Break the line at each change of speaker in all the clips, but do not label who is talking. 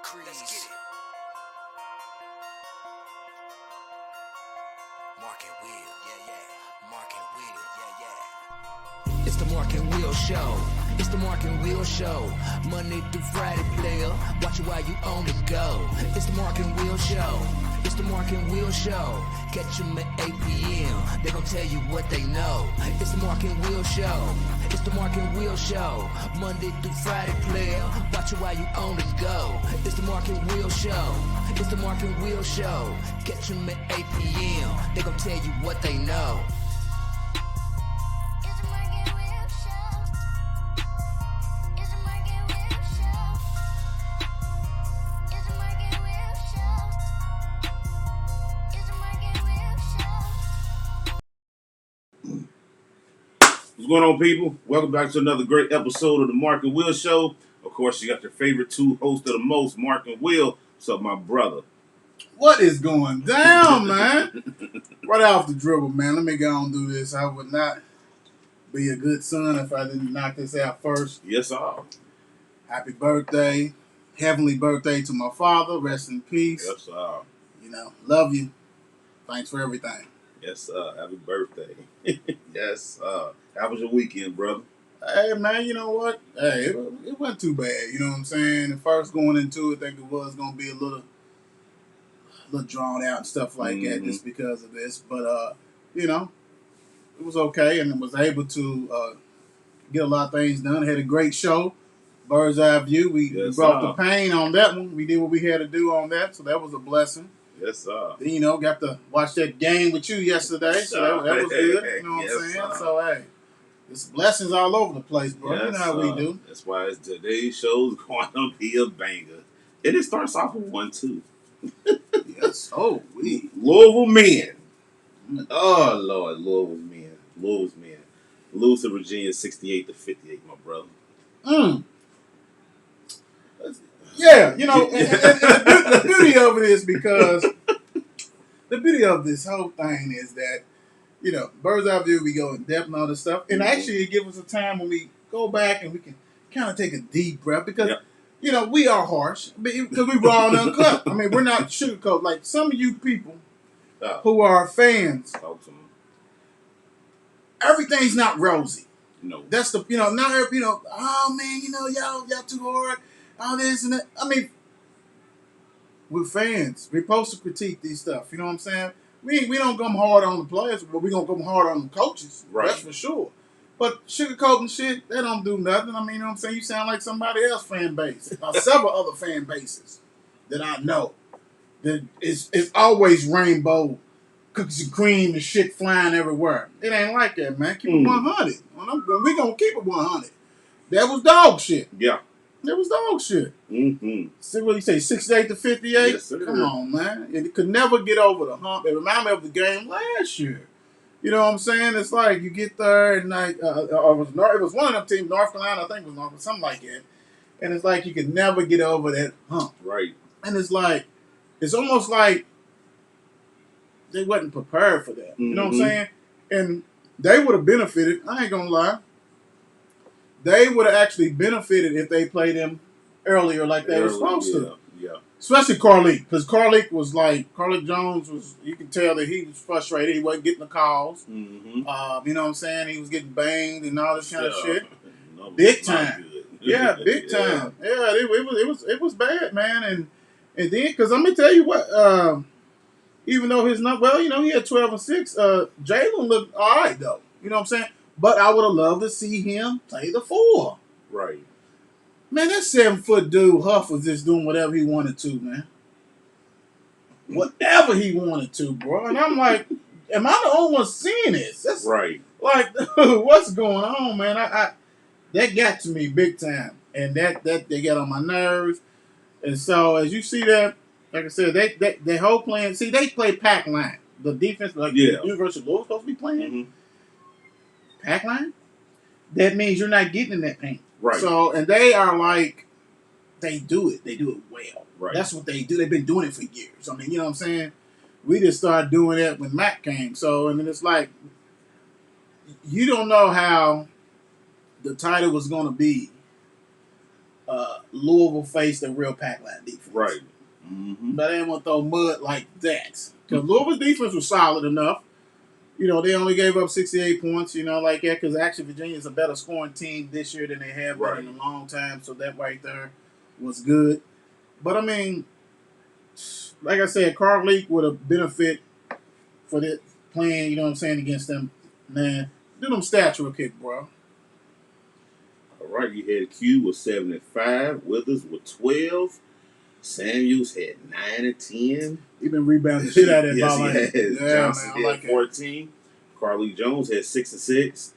decrees. Let's get it. Mark and Will, yeah. Mark and Will, yeah. It's the Mark and Will Show. It's the Mark and Will Show. Monday through Friday, player. Watch it while you on the go. It's the Mark and Will Show. It's the Mark and Will Show. Catch them at 8 p.m. They gon' tell you what they know. It's the Mark and Will Show. It's the Mark and Will Show. Monday through Friday, player. Watch it while you on the go. It's the Mark and Will Show. It's the Mark and Will Show. Catch them at 8 p.m. They gon' tell you what they know.
What's going on, people? Welcome back to another great episode of the Mark and Will Show. Of course, you got your favorite two hosts of the most, Mark and Will. What's up, my brother?
What is going down, man? Right off the dribble, man. Let me go on and do this. I would not be a good son if I didn't knock this out first.
Yes, sir.
Happy birthday. Heavenly birthday to my father. Rest in peace.
Yes, sir.
You know, love you. Thanks for everything.
Yes, sir. Happy birthday. Yes, sir. How was your weekend, brother?
Hey, man, you know what? Hey, it wasn't too bad. You know what I'm saying? At first going into it, I think it was going to be a little drawn out and stuff like that just because of this. But, you know, it was okay and was able to get a lot of things done. Had a great show. Bird's eye view. We brought the pain on that one. We did what we had to do on that, so that was a blessing.
Yes, sir.
Then, you know, got to watch that game with you yesterday, so that was good. You know what I'm saying?
Sir.
So, hey, it's blessings all over the place, bro.
Yes,
you know how we do.
That's why today's show's going to be a banger. And it starts off with 1-2.
Yes. Oh,
Louisville men. Oh, Lord. Louisville's men. Lose to Virginia 68-58, my brother.
Yeah, you know, and the beauty of it is because the beauty of this whole thing is that, you know, bird's eye view, we go in depth and all this stuff. And actually it gives us a time when we go back and we can kind of take a deep breath because, you know, we are harsh because we raw and uncut. I mean, we're not sugarcoat. Like some of you people who are fans, everything's not rosy.
No.
That's the, you know, not every, you know, oh man, you know, y'all too hard. All this and that. I mean, we're fans. We're supposed to critique these stuff. You know what I'm saying? We don't come hard on the players, but we're going to come hard on the coaches.
Right.
That's for sure. But sugarcoating shit, they don't do nothing. I mean, you know what I'm saying? You sound like somebody else's fan base. Several other fan bases that I know. That it's always rainbow, cookies and cream and shit flying everywhere. It ain't like that, man. Keep it 100. We're going to keep it 100. That was dog shit.
Yeah.
It was dog shit.
See
what you say, 68-58?
Yes, sir.
Come on, man. It could never get over the hump. It reminded me of the game last year. You know what I'm saying? It's like you get there and like it was one of them teams, North Carolina, I think it was something like that. And it's like you could never get over that hump.
Right.
And it's like it's almost like they wasn't prepared for that. You know what I'm saying? And they would have benefited. I ain't gonna lie. They would have actually benefited if they played him earlier like they were supposed to.
Yeah.
Especially Carleek. Because Carleek Jones was, you can tell that he was frustrated. He wasn't getting the calls. You know what I'm saying? He was getting banged and all this kind of shit.
No,
big time. Yeah, big
Yeah.
time. Yeah, it was bad, man. And then, because let me tell you what, even though he had 12 and 6, Jalen looked all right, though. You know what I'm saying? But I would have loved to see him play the 4.
Right.
Man, that 7-foot dude, Huff, was just doing whatever he wanted to, man. Whatever he wanted to, bro. And I'm like, am I the only one seeing this? That's
right.
Like, what's going on, man? I that got to me big time. And that they got on my nerves. And so, as you see that, like I said, they whole plan. See, they play pack line. The defense, like the University of Louisville supposed to be playing. Pack line, that means you're not getting in that paint.
Right.
So, and they are like, they do it well.
Right.
That's what they do. They've been doing it for years. I mean, you know what I'm saying? We just started doing that when Mac came. So, I mean, it's like, you don't know how the title was going to be Louisville faced a real pack line defense.
Right. Mm-hmm.
But they didn't want to throw mud like that. Because Louisville's defense was solid enough. You know, they only gave up 68 points, you know, like that, because actually Virginia's a better scoring team this year than they have been in a long time. So that right there was good. But, I mean, like I said, Carl Leak would have benefit for the playing, you know what I'm saying, against them. Man, do them stats real quick, bro.
All right, you had Q with 75, Withers with 12, Samuels had 9 and 10.
He been rebounding the shit out of that
yes,
ball.
he has.
Yeah,
Johnson
man,
had 14. Carly Jones had 6 and 6.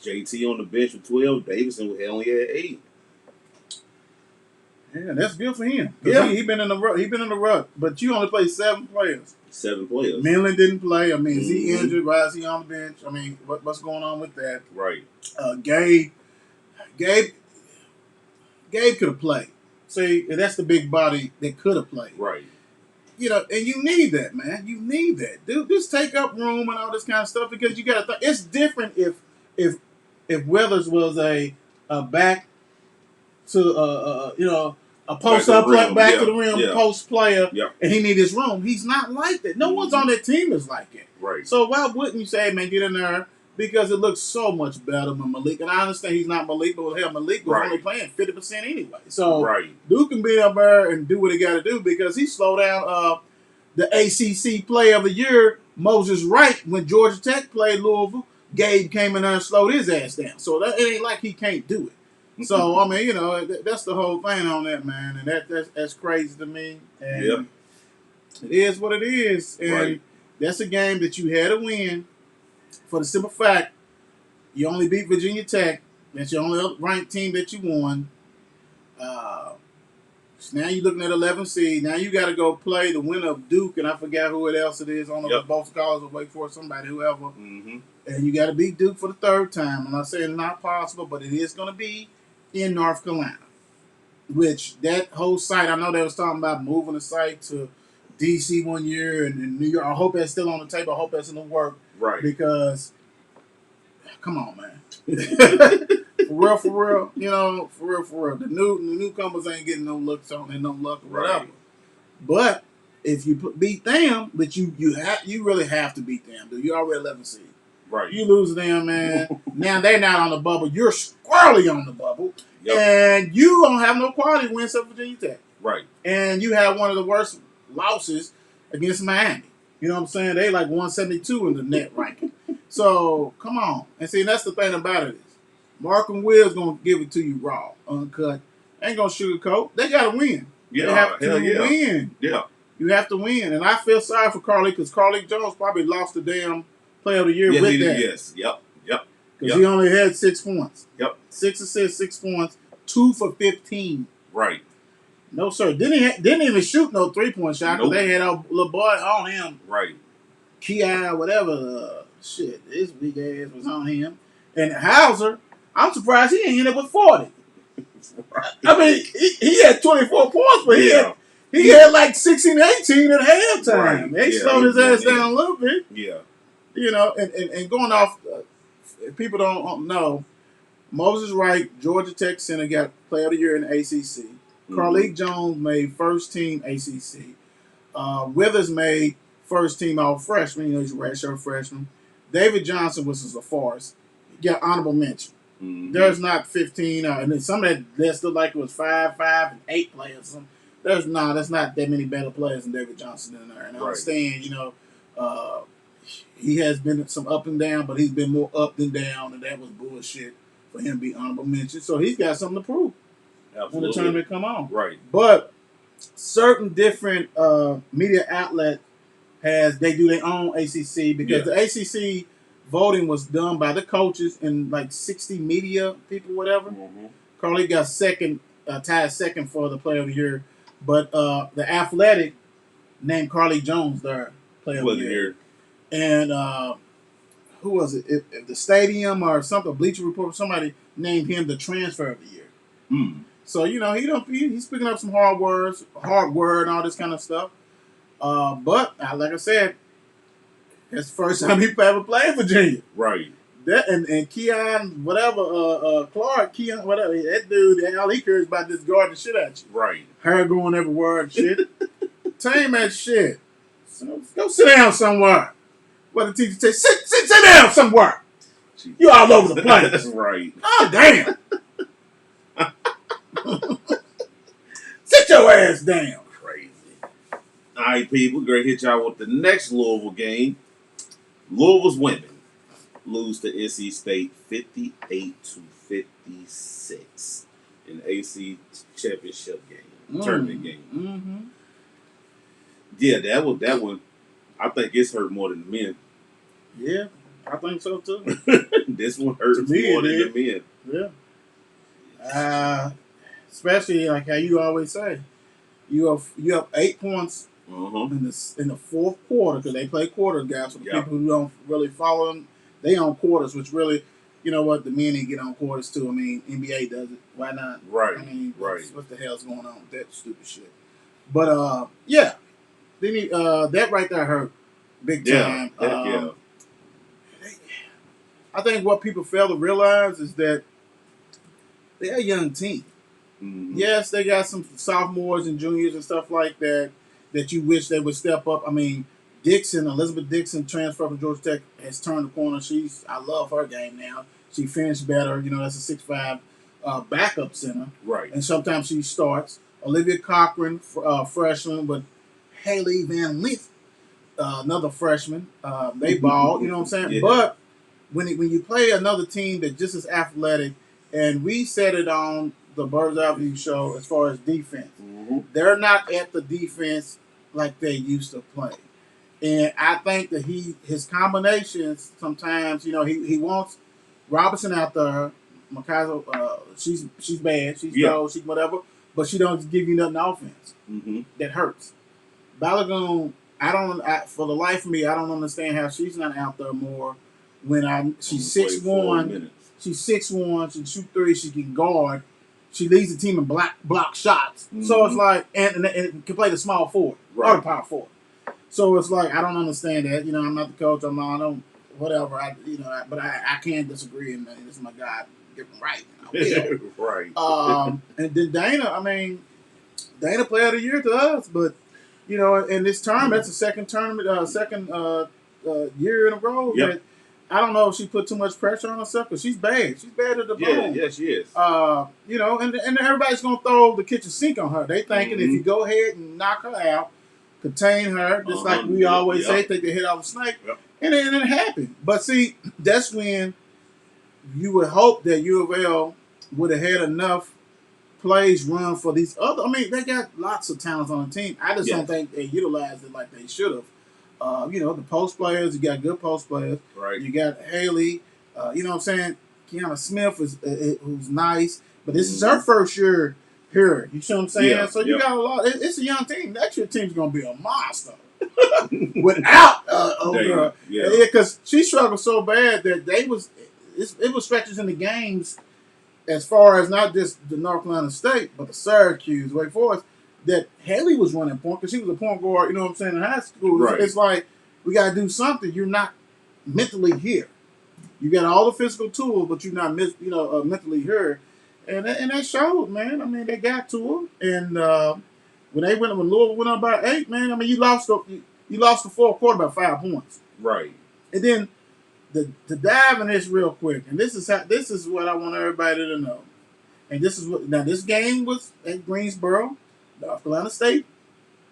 JT on the bench with 12. Davidson only had 8.
Yeah, that's good for him.
Yeah.
He been in the rut. He been in the rut. But you only played 7 players.
7 players.
Millen didn't play. I mean, is he injured? Why is he on the bench? I mean, what's going on with that?
Right.
Gabe could have played. See, that's the big body that could have played.
Right.
You know, and you need that, man. You need that. Dude, just take up room and all this kind of stuff because you got to think. It's different if Weathers was a back to a post up back to the rim post player, and he need his room. He's not like that. No one's on that team is like it.
Right.
So why wouldn't you say, man, get in there? Because it looks so much better than Malik. And I understand he's not Malik, but hell, Malik was only playing 50% anyway. So Duke can be up there and do what he got to do because he slowed down the ACC Player of the Year, Moses Wright, when Georgia Tech played Louisville. Gabe came in there and slowed his ass down. So it ain't like he can't do it. So, I mean, you know, that's the whole thing on that, man. And that's crazy to me. And it is what it is. And that's a game that you had to win. For the simple fact, you only beat Virginia Tech. That's your only ranked team that you won. So now you're looking at 11 seed. Now you got to go play the winner of Duke, and I forgot who else it is. I don't know if it's both scholars or Wake Forest, somebody, whoever. Mm-hmm. And you got to beat Duke for the 3rd time. I'm not saying it's not possible, but it is going to be in North Carolina. Which that whole site, I know they was talking about moving the site to D.C. one year and in New York. I hope that's still on the table. I hope that's in the work.
Right.
Because, come on, man. for real, you know, for real. The newcomers ain't getting no looks on and no luck or whatever. But if you beat them, but you really have to beat them, dude. You're already 11 seed.
Right.
You lose them, man. Now they're not on the bubble. You're squarely on the bubble. Yep. And you don't have no quality wins at Virginia Tech.
Right.
And you have one of the worst losses against Miami. You know what I'm saying? They like 172 in the net ranking. So, come on. And see, that's the thing about it is Mark and Will's going to give it to you raw, uncut. Ain't going to sugarcoat. They got to win.
Yeah,
they have to win.
Yeah.
You have to win. And I feel sorry for Carly because Carly Jones probably lost the damn Player of the Year with that.
Yes. Yep.
Because he only had 6 points.
Yep.
6 assists, 6 points, 2 for 15.
Right.
No, sir. Didn't even shoot no 3-point shot because they had a little boy on him.
Right.
Ki, whatever. His big ass was on him. And Hauser, I'm surprised he ain't ended up with 40. I mean, he had 24 points, but he had like 16, 18 at halftime.
Right.
They slowed his ass down a little bit.
Yeah.
You know, and going off, if people don't know, Moses Wright, Georgia Tech center, got Player of the Year in the ACC. Carlik Jones made first team ACC. Withers made first team all freshman. You know, he's a redshirt freshman. David Johnson, which is a farce, got honorable mention. Mm-hmm. There's not 15, and then some of that looked like it was 5, and 8 players. There's not that many better players than David Johnson in there. And I understand, you know, he has been some up and down, but he's been more up than down, and that was bullshit for him to be honorable mention. So he's got something to prove. Absolutely. When the tournament come on.
Right.
But certain different media outlet they do their own ACC because the ACC voting was done by the coaches and like 60 media people, whatever. Mm-hmm. Carly got tied second for the Player of the Year, but the Athletic named Carly Jones their Player of the Year. And who was it? If the Stadium or something, Bleacher Report, somebody named him the Transfer of the Year. Mm. So, you know, he's picking up some hard word and all this kind of stuff. But, like I said, that's the first time he ever played Virginia.
Right.
That and Keon, whatever, Clark, Keon, whatever, that dude, all he cares about this guarding shit at you.
Right.
Hair going everywhere and shit. Tame that shit. So, go sit down somewhere. What the teacher say? Sit down somewhere. You all over the place.
Right.
Oh damn. Sit your ass down.
Crazy. All right, people. Gonna hit y'all with the next Louisville game. Louisville's women lose to NC State 58-56 in the AC championship game, tournament game.
Mm-hmm.
Yeah, that one. I think it's hurt more than the men.
Yeah, I think so too.
This one hurts more than the men.
Yeah. Especially like how you always say, you have 8 points in the fourth quarter because they play quarter guys. For the people who don't really follow them, they on quarters, which really, you know what, the men need to get on quarters too. I mean, NBA does it. Why not?
Right.
I mean,
right.
What the hell's going on with that stupid shit? But yeah, they need that right there hurt big time.
Yeah.
I think what people fail to realize is that they're a young team.
Mm-hmm.
Yes, they got some sophomores and juniors and stuff like that you wish they would step up. I mean, Elizabeth Dixon, transfer from Georgia Tech, has turned the corner. I love her game now. She finished better. You know, that's a 6'5" backup center.
Right.
And sometimes she starts. Olivia Cochran, freshman, but Haley Van Lith, another freshman. They ball, you know what I'm saying?
Yeah.
But when you play another team that's just as athletic, and we said it on the Birds Eye View show as far as defense.
Mm-hmm.
They're not at the defense like they used to play. And I think that his combinations sometimes, you know, he wants Robinson out there. Makazo, she's bad. She's low. She's whatever. But she don't give you nothing offense.
Mm-hmm.
That hurts. Balagoon, for the life of me, I don't understand how she's not out there more when she's 6'1". She's 6'1", she can shoot three, she can guard. She leads the team in block shots. Mm-hmm. So it's like, and can play the small forward or the power forward. So it's like, I don't understand that. You know, I'm not the coach. I don't, whatever. But I can't disagree. And this is my guy, different right.
Right.
And then Dana Player of the Year to us. But, you know, in this term, that's the second year in a row.
Yep.
I don't know if she put too much pressure on herself because she's bad. She's bad at the bone.
Yeah, she is.
You know, and everybody's going to throw the kitchen sink on her. They thinking if you go ahead and knock her out, contain her, just like we always say, take the head off the snake, and it happened. But see, that's when you would hope that U of L would have had enough plays run for these other. I mean, they got lots of talents on the team. I just don't think they utilized it like they should have. You know, the post players, you got good post players.
Right.
You got Haley, you know what I'm saying? Kiana Smith who's nice, but this is her first year here. You see what I'm saying?
Yeah,
so you got a lot. It's a young team. Next year team's going to be a monster. Without because she struggled so bad that it was stretches in the games as far as not just the North Carolina State, but the Syracuse, Wake Forest, that Haley was running point because she was a point guard, you know what I'm saying, in high school.
Right.
It's like, we got to do something. You're not mentally here. You got all the physical tools, but you're not mentally here. And that showed, man. I mean, they got to her. And when Louisville went up by 8, man, I mean, you lost the fourth quarter by 5 points.
Right.
And then to dive in this real quick, and this is what I want everybody to know. And this game was at Greensboro, North Carolina State.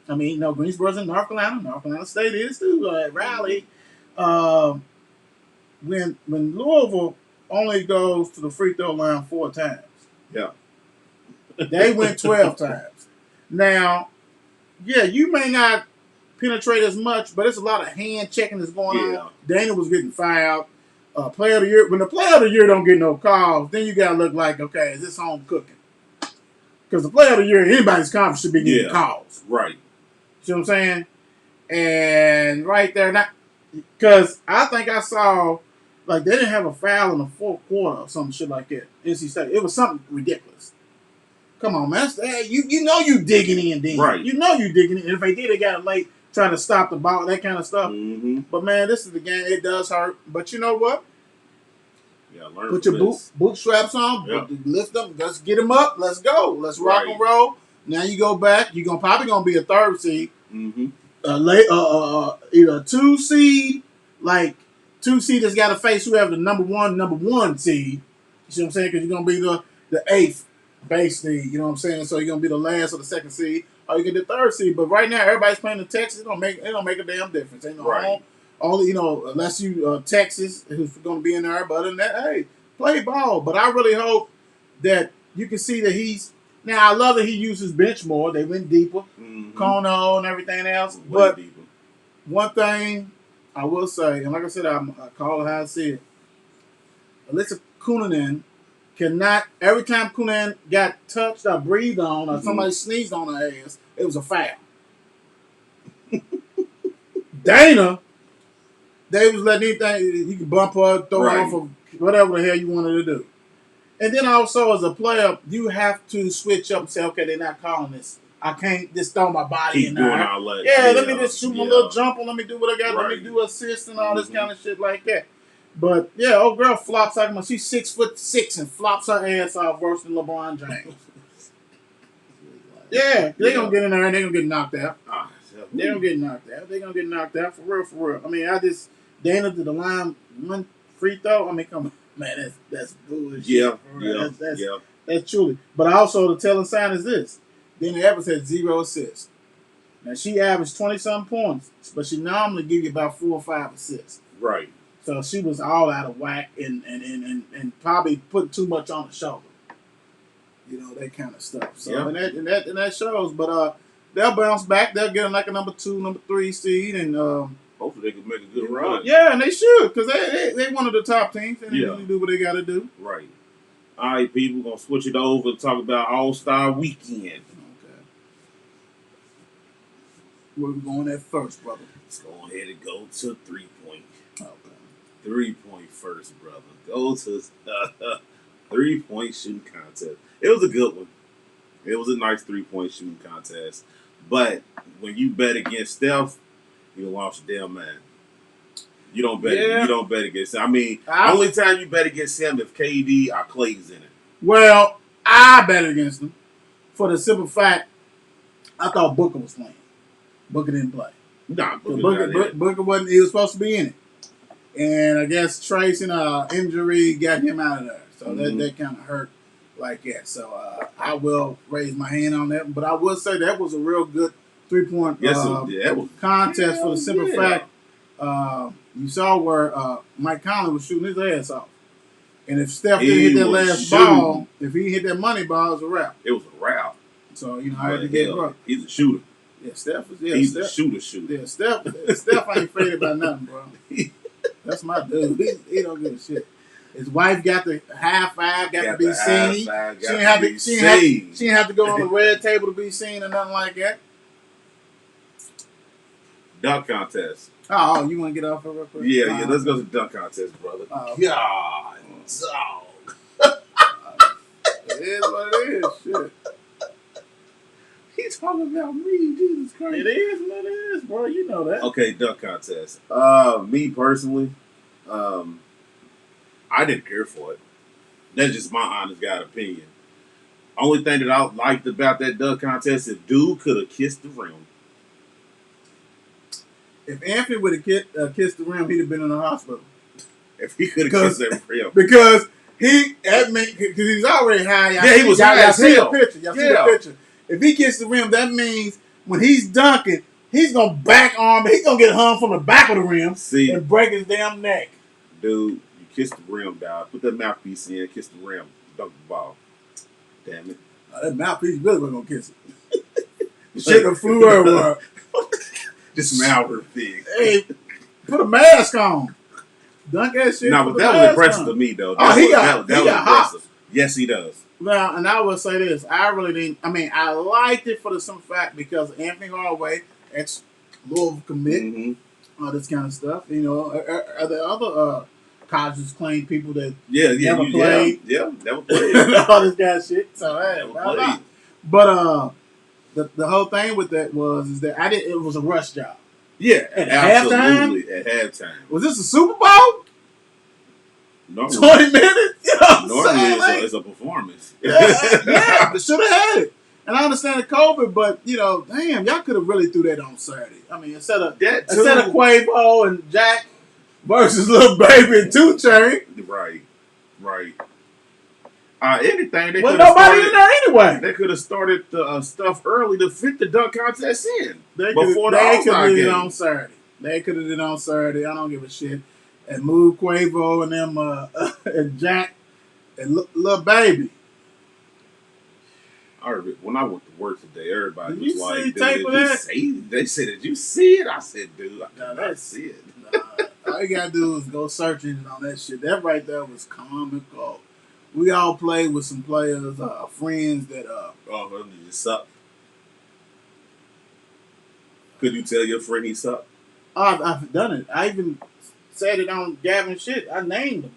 I mean, no, Greensboro's in North Carolina. North Carolina State is too at Raleigh. When Louisville only goes to the free throw line 4 times.
Yeah.
They went 12 times. Now, yeah, you may not penetrate as much, but it's a lot of hand checking that's going on. Dana was getting fouled. Player of the year. When the player of the year don't get no calls, then you gotta look like, okay, is this home cooking? Because the player of the year in anybody's conference should be getting calls.
Right.
See what I'm saying? And right there, because I think I saw, like, they didn't have a foul in the fourth quarter or some shit like that. NC State. It was something ridiculous. Come on, man. You know you digging in, then.
Right.
You know you digging in. And if they did, they got it late trying to stop the ball, that kind of stuff.
Mm-hmm.
But, man, this is the game. It does hurt. But you know what?
Yeah, learn
Put
from
your
this.
bootstraps on.
Yep.
Lift them. Let's get them up. Let's go. Let's rock
Right.
and roll. Now you go back. You're probably gonna be a third seed.
Mm-hmm.
Either a 2 seed, like 2 seed that's got to face whoever the number one seed. You see what I'm saying? Because you're gonna be the 8th base seed. You know what I'm saying? So you're gonna be the last or the 2nd seed, or you get the 3rd seed. But right now, everybody's playing the Texas. It don't make a damn difference. Ain't no
Right.
only unless you Texas who's gonna be in there. But other than that, hey, play ball. But I really hope that you can see that he's. Now I love that he uses bench more. They went deeper, Kono and everything else. But
deeper.
one thing I will say, and like I said, I call it how I see it. Alyssa Kunanen cannot. Every time Kunanen got touched or breathed on, or somebody sneezed on her ass, it was a foul. Dana, they was letting anything you can bump her, throw her off of whatever the hell you wanted to do. And then also as a player, you have to switch up and say, okay, they're not calling this. I can't just throw my body in there. Let me just shoot my little jumper. Let me do what I got. Let me do assist and all this kind of shit like that. But yeah, old girl flops like she's 6'6" and flops her ass off worse than LeBron James. Yeah, they're gonna get in there and they're gonna get knocked out. They're gonna get knocked out. They're gonna get knocked out for real. I mean, Dana to the line, one free throw. I mean, come on. Man, that's bullshit.
Yeah.
That's truly. But also the telling sign is this. Dana Evans had 0 assists. Now she averaged 20-something points, but she normally give you about 4 or 5 assists.
Right.
So she was all out of whack and probably put too much on the shoulder. You know, that kind of stuff. So and that shows. But they'll bounce back. They'll get them like a number 2, number 3 seed, and
hopefully they can make a good run.
Yeah, and they should, because they one of the top teams, and they usually do what they got to do.
Right. All right, people, we're going to switch it over and talk about All-Star Weekend.
Okay. Where we going at first, brother?
Let's go ahead and go to 3-point.
Okay.
3-point first, brother. Go to 3-point shooting contest. It was a good one. It was a nice 3-point shooting contest. But when you bet against Steph, you lost your damn mind. You don't bet.
Yeah.
You don't bet against him. I mean, only time you bet against him if KD or Clay's in it.
Well, I bet against him for the simple fact I thought Booker was playing. Booker didn't play.
Nah,
Booker wasn't. He was supposed to be in it, and I guess Trace and injury got him out of there. So that kind of hurt like that. So I will raise my hand on that. But I will say that was a real good 3-point contest for the simple fact. You saw where Mike Conley was shooting his ass off. And if Steph didn't hit that last ball, if he hit that money ball, it was a wrap.
It was a wrap.
So, I had to get it right.
He's a shooter.
Yeah, Steph is.
He's a shooter.
Yeah, Steph ain't afraid about nothing, bro. That's my dude. He don't give a shit. His wife got the high five, got to be seen. She didn't have to go on the red table to be seen or nothing like that.
Dunk contest.
Oh, you want to get off of real quick?
Yeah. Let's go to the dunk contest, brother.
God,
dog.
It is what it is. Shit.
He's talking about me. Jesus Christ.
It is what it is, bro. You know that.
Okay, dunk contest. Me personally, I didn't care for it. That's just my honest God opinion. Only thing that I liked about that dunk contest is dude could have kissed the rim.
If Anthony would have kissed the rim, he'd have been in the hospital.
If he could have kissed that rim.
Because he's already high.
He was high as hell.
See the picture. If he kissed the rim, that means when he's dunking, he's going to back arm. He's going to get hung from the back of the rim and break his damn neck.
Dude, you kiss the rim, dog. Put that mouthpiece in, kiss the rim, dunk the ball. Damn it.
That mouthpiece really wasn't going to kiss it. Shit done flew everywhere.
Just mouth her thing.
Hey, put a mask on. Dunk that shit.
No, but that was impressive to me, though.
He got impressive.
Yes, he does.
Well, and I will say this. I really didn't. I mean, I liked it for the simple fact because Anthony Hardaway, ex-Louisville commit, all this kind of stuff. You know, are there other colleges claim people that never played?
Yeah, never played.
all this kind of shit. So, hey, but the whole thing with that is that it was a rush job.
Yeah,
at
absolutely.
halftime.
At halftime.
Was this a Super Bowl?
Normally,
20 minutes? You know what I'm
normally
saying? Like,
it's a performance.
yeah, they should have had it. And I understand the COVID, but damn, y'all could have really threw that on Saturday. I mean, instead of Quavo and Jack versus Lil Baby and 2 Chainz.
Right. Anything they
Well,
could have
nobody
started.
in there anyway.
They could have started the stuff early to fit the dunk contest in before the
They could
All-Star
have did
game.
it on Saturday. They could have did it on Saturday. I don't give a shit. And move Quavo and them and Jack and Lil Baby.
When I went to work today, everybody
Did
was
you
like,
see
"Dude,
tape
did
of
you
that?"
see?" They said, "Did you see it?" I said, "Dude, I
Nah,
did not see it."
All you gotta do is go searching on that shit. That right there was comical. We all played with some players, friends that
Oh, did you suck? Could you tell your friend he sucked?
I've done it. I even said it on Gavin shit. I named them.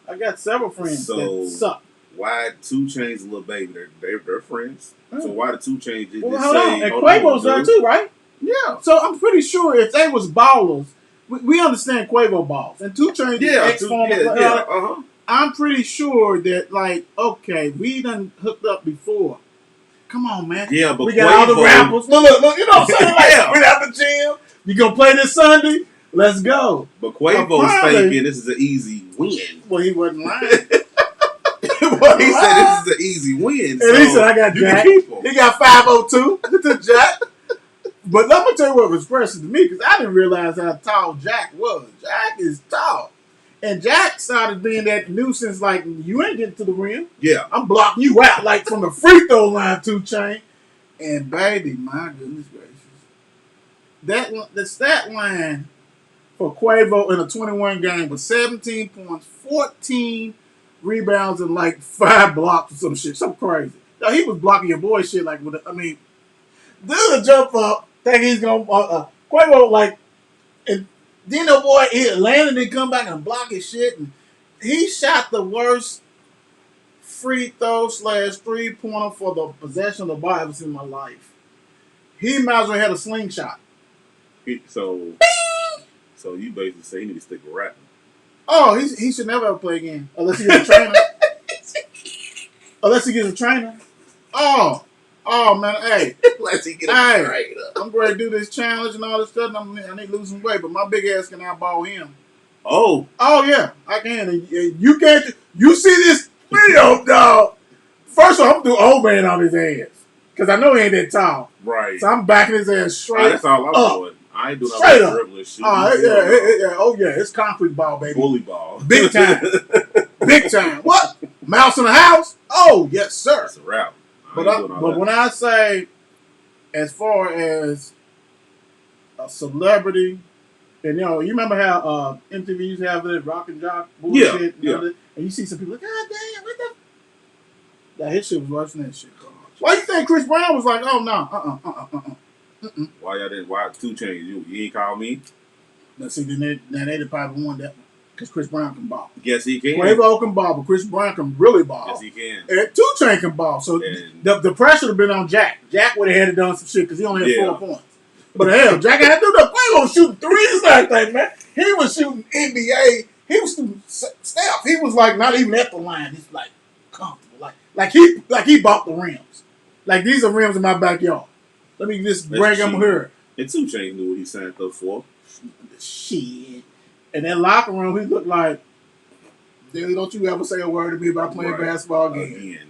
I got several friends that suck.
Why 2 Chainz and Lil Baby? They're friends. So why the 2 Chainz did
Well,
just
hold
say?
on. And Quavo's there too, right?
Yeah.
So I'm pretty sure if they was ballers, we understand Quavo balls and 2 Chainz
Yeah.
I'm pretty sure that okay, we done hooked up before. Come on, man.
Yeah, but
we got
Quavo,
all the rappers. Look, you know what I'm saying?
Yeah.
We're at the gym. You gonna play this Sunday? Let's go.
But Quavo's thinking this is an easy win.
Well, he wasn't lying.
He said this is an easy win.
And he said, I got Jack. He got 502 to Jack. But let me tell you what was precious to me, because I didn't realize how tall Jack was. Jack is tall. And Jack started being that nuisance, like, you ain't getting to the rim.
Yeah.
I'm blocking you out, like, from the free throw line, 2 Chainz. And, baby, my goodness gracious. The stat line for Quavo in a 21 game was 17 points, 14 rebounds, and, 5 blocks or some shit. Something crazy. Now, he was blocking your boy shit, dude jump up, think he's going to, Quavo, and then the boy he landed and come back and block his shit. And he shot the worst free throw / 3-pointer for the possession of the ball I've ever seen in my life. He might as well had a slingshot.
So you basically say he need to stick with rapping.
Oh, he should never ever play again unless he gets a trainer. Oh man, hey.
Unless he get a trainer.
I'm going to do this challenge and all this stuff. I need to lose some weight, but my big ass can outball him.
Oh
yeah, I can. And you can't. You see this video, dog? First of all, I'm gonna do old man on his ass because I know he ain't that tall.
Right.
So I'm backing his ass straight.
That's all I'm doing. I ain't doing
straight
no
up.
dribbling shit.
Oh yeah, it's concrete ball, baby.
Bully ball.
Big time. Big time. What? Mouse in the house? Oh yes, sir.
That's a wrap.
But when I say, as far as a celebrity, and you remember how MTV used to have that rock and jock bullshit, and you see some people like, God damn, what the? That his shit was worse than that shit. Why you think Chris Brown was like, oh no,
Why y'all didn't? Why 2 Chainz? You ain't call me?
Now see, then they probably won that one because Chris Brown can ball.
Yes, he can.
Quavo can ball, but Chris Brown can really ball.
Yes, he can.
And 2 Chainz can ball. So the pressure would have been on Jack. Jack would have had to done some shit because he only had 4 points. But hell, Jack had to do that. Quavo was shooting threes and everything, man. He was shooting NBA. He was shooting Steph. He was not even at the line. He's comfortable. Like he bought the rims. Like these are rims in my backyard. Let me just bring them here.
And 2 Chainz knew what he signed up for.
Shit. In that locker room, he looked like, dude, don't you ever say a word to me about playing basketball again.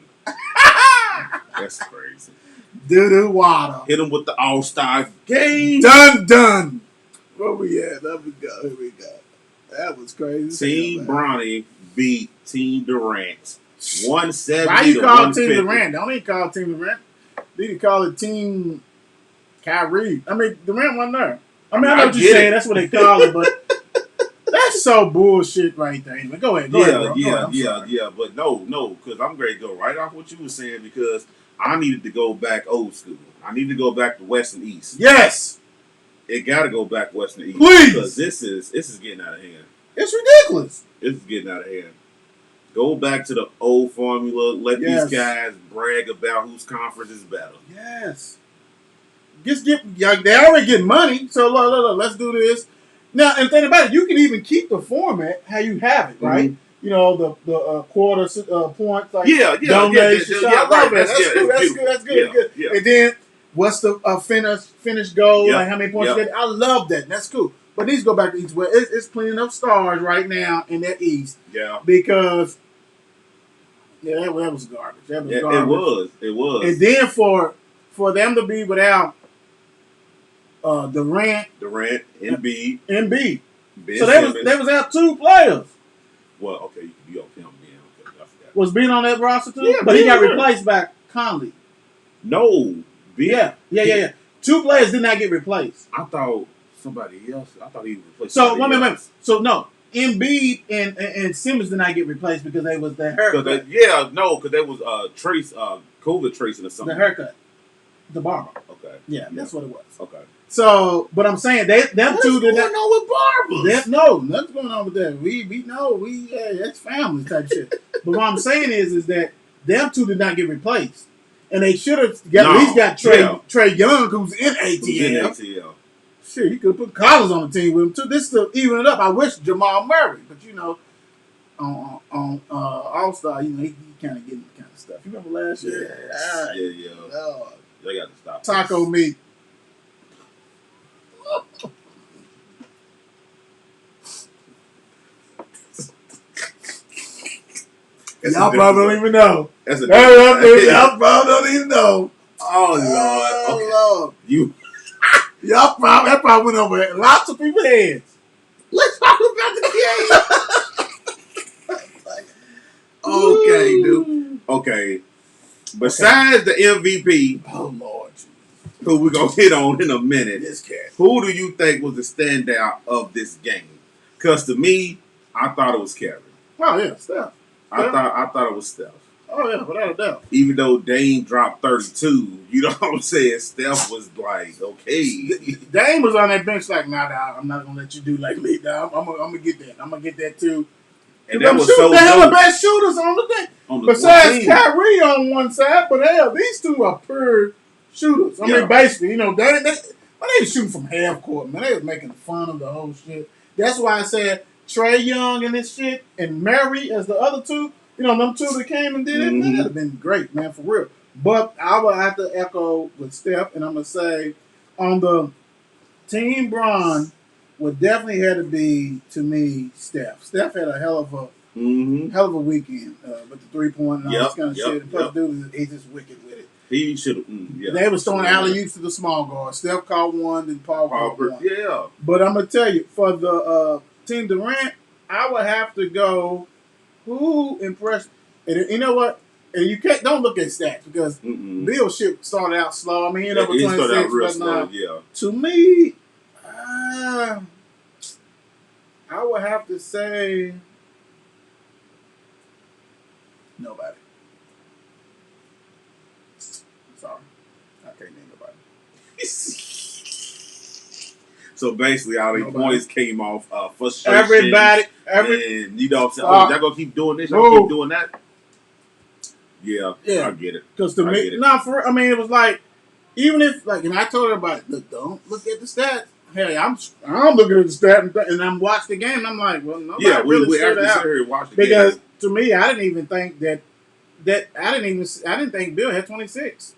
That's crazy.
Doo-doo water.
Hit him with the All-Star game.
Done. Where we at? Let me go. Here we go. That was crazy.
Team Bronny beat Team Durant. 170
Why you
to
call it
150.
Team Durant? Don't even call it Team Durant. They need to call it Team Kyrie. I mean, Durant wasn't there. I know what you're saying. That's what they call it, but that's so bullshit right there. Anyway, go ahead.
Yeah. But no, because I'm ready to go right off what you were saying because I needed to go back old school. I need to go back to West and East.
Yes.
It got to go back West and East.
Please.
Because this is getting out of hand.
It's ridiculous.
This is getting out of hand. Go back to the old formula. Let these guys brag about whose conference is better.
Yes. They already get money, so look, let's do this. Now, and think about it, you can even keep the format how you have it, right? you know, the quarter points, like
Yeah,
donations.
yeah,
I love
right.
it. That's cool. That's good. That's good.
Yeah,
That's good.
yeah.
And then what's the finish goal?
Yep,
Like how many points
yep.
you get? I love that. That's cool. But these go back to East West. It's plenty enough stars right now in that East
Yeah.
because that was garbage. That was garbage.
It was.
And then for them to be without Durant,
Embiid,
MB.
Ben
So
Simmons.
they was out 2 players.
Well, okay, you can be on him then. Okay, I forgot.
Was Ben on that roster too?
Yeah,
but he
Ben
got
was
replaced by Conley.
No, Ben.
Yeah. 2 players did not get replaced.
I thought somebody else. I thought he replaced.
So
somebody
wait.
else.
So no, Embiid and Simmons did not get replaced because they was the haircut.
Because they was Trace, COVID tracing or something.
The haircut, the barber.
Okay.
Yeah, that's what it was.
Okay.
So, but I'm saying them two did not.
What's going on with barbers?
No, nothing's going on with that. We know that's family type shit. But what I'm saying is that them 2 did not get replaced, and they should have at least got Trey Young, who's in ATL. Shit, you could have put Collins on the team with him too. This is to even it up. I wish Jamal Murray, but you know, on All Star, you know, he kind of getting the kind of stuff. You remember last year?
Yeah.
Lord.
They got to stop.
Taco meat. Y'all probably don't even know.
That's a
Y'all probably don't even know.
Oh Lord! Okay.
Y'all probably that probably went over lots of people's heads.
Let's talk about the game. Okay, dude. Okay. Besides the MVP,
oh Lord,
who we're gonna hit on in a minute,
this cat.
who do you think was the standout of this game? Because to me, I thought it was Kevin.
Oh yeah, Steph.
I thought it was Steph.
Oh yeah, without a doubt.
Even though Dame dropped 32, you know what I'm saying? Steph was like, okay.
Dame was on that bench like, nah, I'm not gonna let you do like me, dog. I'm gonna get that. I'm gonna get that too.
And that was so
they're the best shooters on the thing. Besides Kyrie on one side, but hell, these 2 are pure shooters. I mean, basically, you know, they was shooting from half court, man. They was making fun of the whole shit. That's why I said Trey Young and this shit, and Murray as the other 2. You know, them 2 that came and did it, man, that'd have been great, man, for real. But I would have to echo with Steph, and I'm gonna say on the team Bron would definitely have to be, to me, Steph. Steph had a hell of a weekend with the 3-point and all this kind of shit. And plus, dude, he's just wicked with it.
He should have.
They was throwing alley-oops to the small guard. Steph caught one, and Paul caught one.
Yeah.
But I'm gonna tell you, for the team Durant, I would have to go. Who impressed? And you know what? And you don't look at stats because Bill shit started out slow. I mean, he ended up with 26,
started out real
but
slow,
to me, I would have to say nobody. Sorry, I can't name nobody.
So basically, all these points came off frustration.
Everybody,
and you know, y'all gonna keep doing this, y'all keep doing that. Yeah, I get it.
Because to me, I mean, it was like, even if, like, and I told everybody, look, don't look at the stats. Hey, I'm looking at the stats and I'm watching the game. And I'm like, well, nobody really stood out
here and watched the
because
game.
To me, I didn't even think I didn't think Bill had 26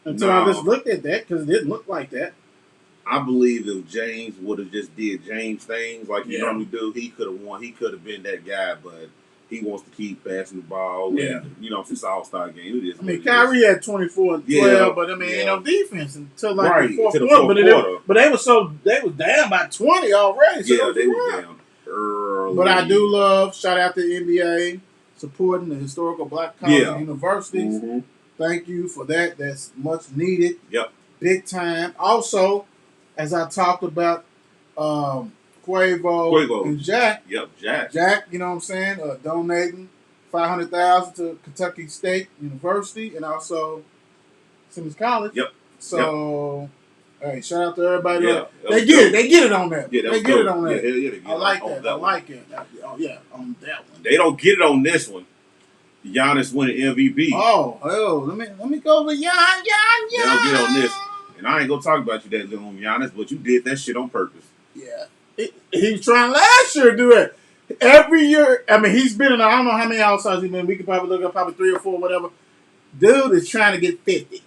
until I just looked at that because it didn't look like that.
I believe if James would have just did James things like he normally do, he could have won. He could have been that guy, but he wants to keep passing the ball.
Yeah.
And, you know, if it's an all-star game, it is.
I mean, Kyrie had 24 and 12, but I mean, you know, defense until like the fourth quarter. But they was down by 20 already. So
yeah, they were down early.
But I do love, shout out to the NBA, supporting the historical black colleges and universities. Mm-hmm. Thank you for that. That's much needed.
Yep.
Big time. Also, as I talked about, Quavo and Jack.
Yep, Jack.
Jack, you know what I'm saying? Donating $500,000 to Kentucky State University and also Simmons College.
Yep.
So, hey, shout out to everybody.
Yeah,
they get it. They get it on that.
Yeah,
they get it on that.
Yeah,
I like that. I like it. Oh yeah, on that one.
They don't get it on this one. Giannis winning MVP.
Oh, let me go with Gian.
They don't get on this. And I ain't gonna talk about you that little Giannis, but you did that shit on purpose.
Yeah. He was trying last year to do it. Every year, I mean, he's been in, I don't know how many All-Stars he's been. We could probably look up probably 3 or 4, whatever. Dude is trying to get 50.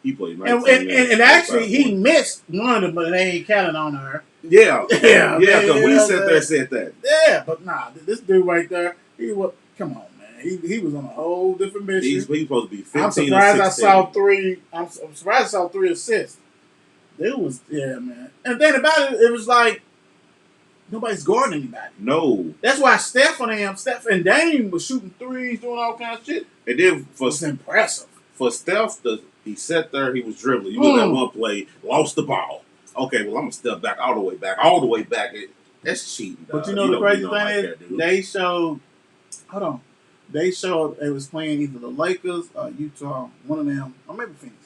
He played 19
And
minutes,
actually,
45
he
points.
missed one of them, but they ain't counting on her.
Yeah.
Yeah,
Yeah, because we
yeah,
sat there and said that.
Yeah, but nah, this dude right there, he was, come on, man. He was on a whole different mission.
He's supposed to be 15
I'm surprised
or 16.
I saw 3. I'm surprised I saw 3 assists. It was, yeah, man. And then about it, it was like, nobody's guarding anybody.
No.
That's why Steph and Dame was shooting threes, doing all kinds of shit.
And then
It's impressive.
for Steph, he sat there, he was dribbling. You look at one play, lost the ball. Okay, well, I'm going to step back, all the way back. That's cheating, dog.
But you know the crazy thing
like
is,
that,
they showed, hold on, they showed they was playing either the Lakers or Utah, one of them, or maybe Phoenix.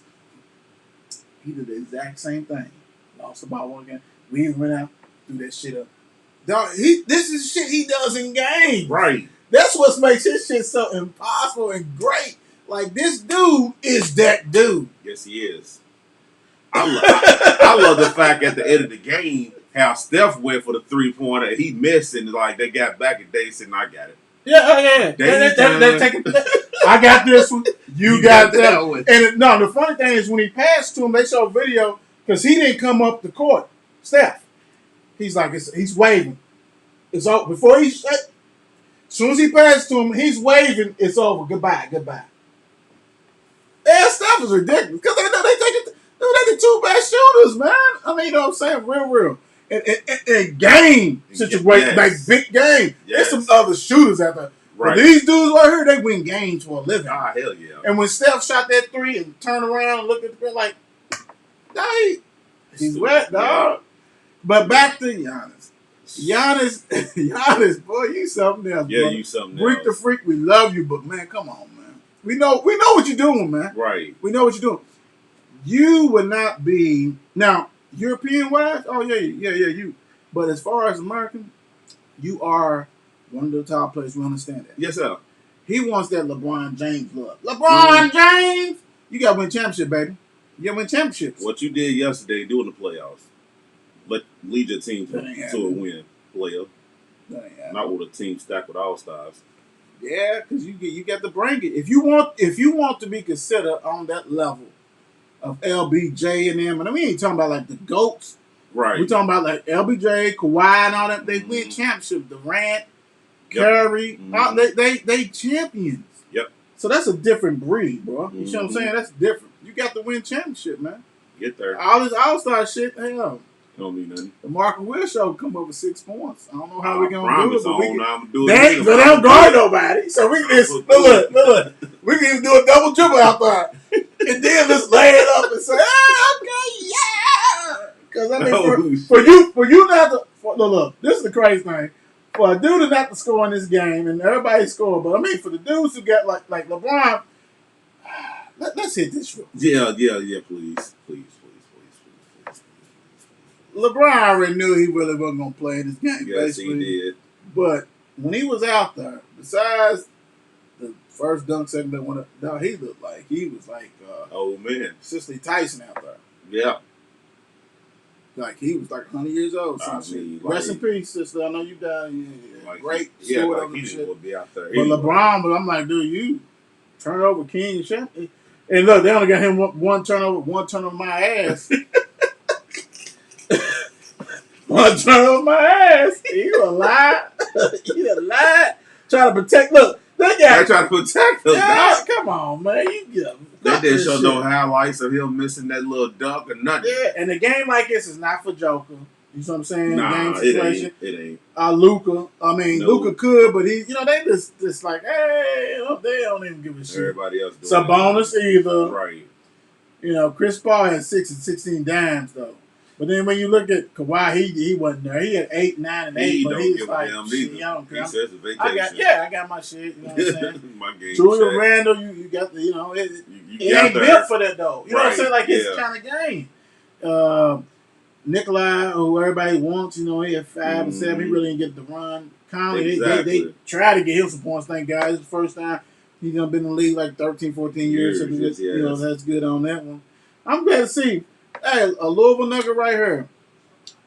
He did the exact same thing. Lost the ball one again. We even went out, threw that shit up. Dog, this is shit he does in games.
Right.
That's what makes his shit so impossible and great. Like, this dude is that dude.
Yes, he is. I love the fact at the end of the game how Steph went for the 3-pointer. He missed, and like they got back and they said, "I got it."
Yeah. They take it. I got this one. You got that one. And the funny thing is when he passed to him, they saw a video because he didn't come up the court. Steph, he's like he's waving. It's over before he. As soon as he passed to him, he's waving. It's over. Goodbye. Yeah, Steph is ridiculous because they know they take it. They're the 2 best shooters, man. I mean, you know what I'm saying? Real. And game situation, like big game.
Yes.
There's some other shooters out there.
Right.
But these dudes right here, they win games for a living.
Ah, hell yeah.
And when Steph shot that 3 and turned around and looked at the girl like, he's wet, dog. But back to Giannis. Giannis, boy, you something else.
Yeah,
brother.
you something
Freak
else.
the freak, we love you, but man, come on, man. We know what you're doing, man.
Right.
We know what you're doing. You would not be now European wise. Oh yeah, you. But as far as American, you are one of the top players. We understand that.
Yes, sir.
He wants that LeBron James love. LeBron James, you got to win championship, baby. You got to win championships.
What you did yesterday, doing the playoffs, lead your team to a win, player. Not with a team stacked with all stars.
Yeah, because you got to bring it. If you want to be considered on that level of LBJ and them, and we ain't talking about like the GOATs.
Right.
We talking about like LBJ, Kawhi, and all that. They win championships. Durant, Curry, they champions.
Yep.
So that's a different breed, bro. You see what I'm saying? That's different. You got to win championship, man.
Get there.
All this all-star shit, hell.
Don't mean nothing.
The Market Will show come up with 6 points. I don't know how we're gonna do it, but
they
don't guard nobody. So we can just look. We can even do a double dribble out there, and then just lay it up and say, okay, yeah. Because I mean, for you not to look. This is the crazy thing. For a dude to not to score in this game, and everybody score, but I mean, for the dudes who got like LeBron, let's hit this real.
Yeah. Please.
LeBron already knew he really wasn't going to play in this game.
Yes,
basically.
he did.
But when he was out there, besides the first dunk, second dunk, he looked like he was like
oh man,
Cicely Tyson out there.
Yeah.
Like he was like 100 years old. Rest in peace, sister. I know you died. Yeah.
Like,
great
story.
Like he
will be out there.
But LeBron, I'm like, dude, you turn over king and champion. And look, they only got him one turnover my ass. One turnover my ass. You a lie. You a lie. Try to protect. Look, they
try to protect him.
Yeah, come on, man. You get
they didn't show no highlights of him missing that little dunk or nothing.
Yeah, and a game like this is not for Joker. You know what I'm saying?
Nah,
game situation.
It ain't.
Luka. I mean, no. Luka could, but he, they just like, hey, they don't even give a shit.
Everybody else doing
Sabonis either.
Right.
Chris Paul had 6 and 16 dimes though. But then when you look at Kawhi, he wasn't there. He had 8, 9, and 8, but he was like,
I don't care. He says it's vacation.
I got my shit. You know what I'm saying?
My game.
Julian Randle, you got the, it ain't built for that though. You know what I'm saying? Like his kind of game. Nikolai, who everybody wants, he had 5 and 7. He really didn't get the run. Conley, they try to get him some points. Thank God, it's the first time he's been in the league like 13, 14 years. So that's good on that one. I'm glad to see. Hey, a Louisville nugget right here.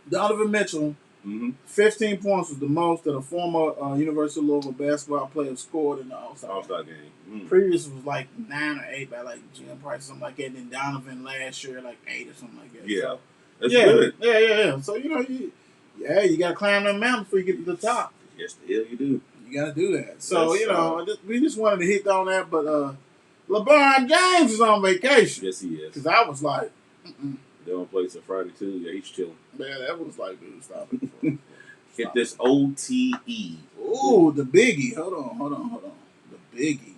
Donovan Mitchell
Mm-hmm.
15 points was the most that a former University of Louisville basketball player scored in the All-Star
game. Mm.
Previous was like 9 or 8 by like Jim Price, something like that. And then Donovan last year like 8 or something like that.
Yeah,
so,
that's good.
Yeah. So you got to climb that mountain before you get to the top.
Yes, the hell you do.
You got to do that. So we just wanted to hit on that, but LeBron James is on vacation.
Yes, he is.
Because I was like,
they don't play till Friday too. Yeah, he's chilling.
Man, that was like, dude, stop it.
Hit this OTE.
Ooh, the biggie. Hold on. The biggie.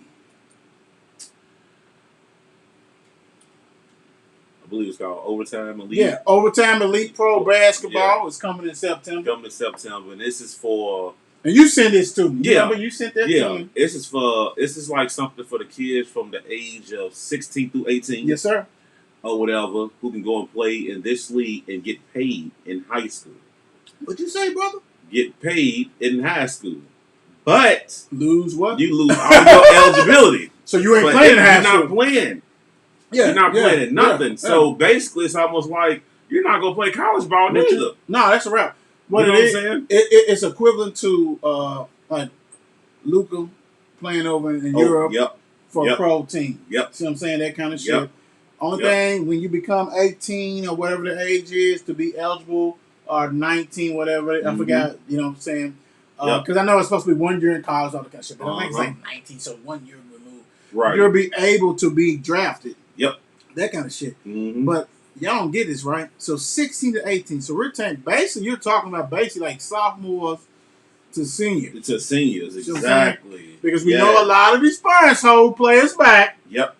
I believe it's called Overtime Elite.
Yeah, Overtime Elite Pro Basketball is coming in September.
And this is for.
And you sent this to me.
Yeah,
Remember you sent that to me.
This is like something for the kids from the age of 16 through 18.
Yes, sir.
Or whatever, who can go and play in this league and get paid in high school.
What'd you say, brother?
Get paid in high school. But
lose what?
You lose all your eligibility.
So you ain't playing in high school.
You're not playing. Yeah, you're not playing nothing. So basically, it's almost like you're not gonna play college ball neither.
No, that's a wrap.
What you know what I'm saying?
It's equivalent to like Luka playing over in Europe for a pro team.
Yep.
See what I'm saying? That kind of shit. Only thing, when you become 18 or whatever the age is to be eligible, or 19, whatever, I forgot, you know what I'm saying? Because I know it's supposed to be 1 year in college, all that kind of shit, but I think it's like 19, so 1 year removed.
Right.
You'll be able to be drafted.
Yep.
That kind of shit.
Mm-hmm.
But y'all don't get this, right? So 16 to 18. So we're saying, basically, you're talking about basically like sophomores to seniors.
To seniors, exactly.
Because we know a lot of these parents hold players back.
Yep.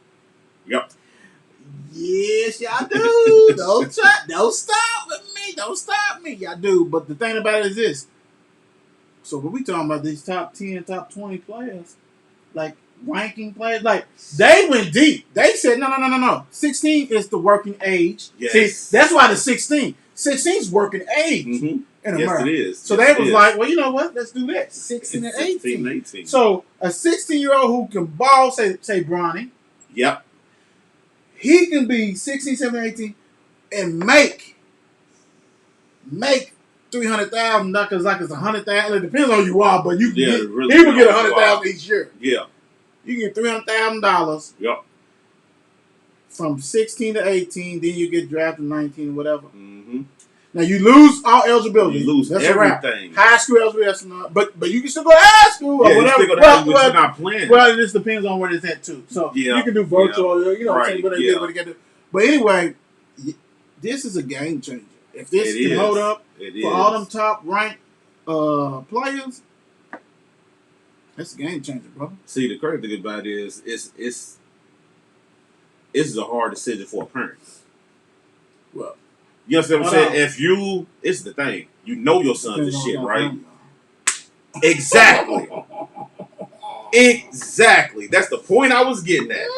Yes, y'all do. Don't stop with me. Don't stop me. Y'all do. But the thing about it is this. So when we talking about these top 10, top 20 players, like ranking players, like they went deep. They said, no. 16 is the working age.
Yes.
See, that's why the 16. 16 is working age in America.
Yes, it is.
So they was like, well, you know what? Let's do that. 16 and 18. So a 16-year-old who can ball, say Bronny.
Yep.
He can be 16, 17, 18 and make $300,000 because like it's $100,000. It depends on who you are, but you can get, really he will get $100,000 each year.
Yeah,
you get $300,000.
Yep.
From 16 to 18, then you get drafted 19, whatever.
Mm-hmm.
Now you lose all eligibility.
You lose
that's
everything.
High school eligibility, that's not. But you can still go to high school or whatever.
You still go to you're not playing.
Well, it just depends on where it's at too. So you can do virtual. You know what I'm saying? What they do. But anyway, this is a game changer. If this can hold up for all them top ranked players, that's a game changer, bro.
See, the crazy thing about it is, this is a hard decision for a parent.
Well,
you understand what I'm saying? It's the thing. You know your son's a shit, right? Exactly. Exactly. That's the point I was getting at.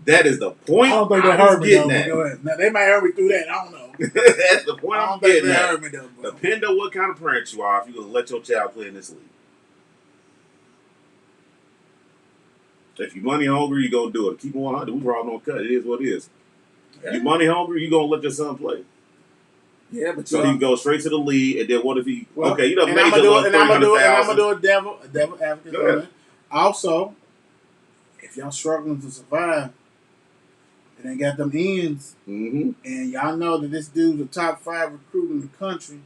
That is the point I was getting at.
Go ahead. Now, they might heard me through that. I don't know.
That's the point I'm getting at.
Heard me though, bro.
Depending on what kind of parent you are, if you're going to let your child play in this league. If you're money hungry, you're going to do it. Keep on 100. We all don't cut. It is what it is. If you're money hungry, you're going to let your son play.
Yeah, but
so he can go straight to the league, and then what if he?
Well,
okay, you know,
and I'm gonna do a devil advocate on it. Also, if y'all struggling to survive, it ain't got them ends, and y'all know that this dude's a top 5 recruit in the country,